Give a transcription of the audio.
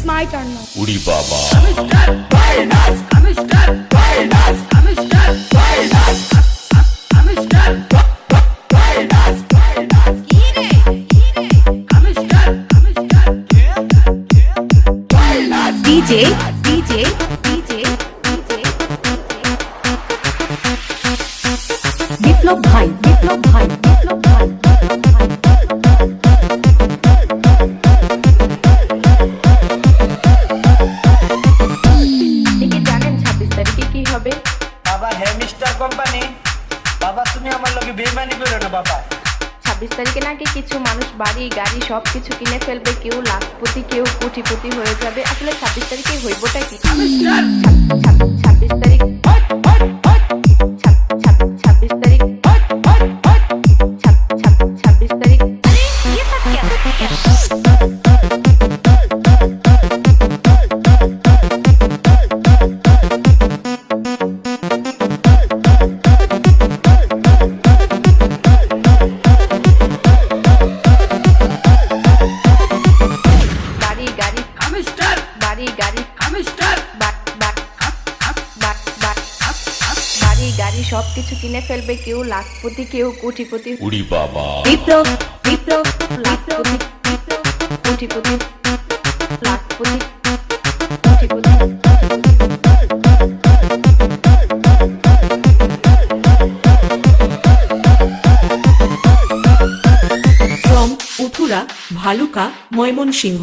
my turn now. উড়ি বাবা DJ বিপ্লব ভাই জানেন 26 তারিখে কি হবে? বাবা হেমিস্টার কোম্পানি, বাবা তুমি আমার লগে বেইমানি করো না বাবা। 26 তারিখে নাকি কিছু মানুষ বাড়ি গাড়ি সবকিছু কিনে ফেলবে, কেউ লাখপতি কেউ কোটিপতি হয়ে যাবে। আসলে 26 তারিখে হইবটা কি? 26 তারিখ 26 তারিখ 26 তারিখ গাড়ি সবকিছু কিনে ফেলবে, কেউ লাখপতি কেউ কোটিপতি। উড়ি বাবা বিপ্লব লাখপতি কোটিপতি লাখপতি কোটিপতি। from উথুরা ভালুকা ময়মনসিংহ।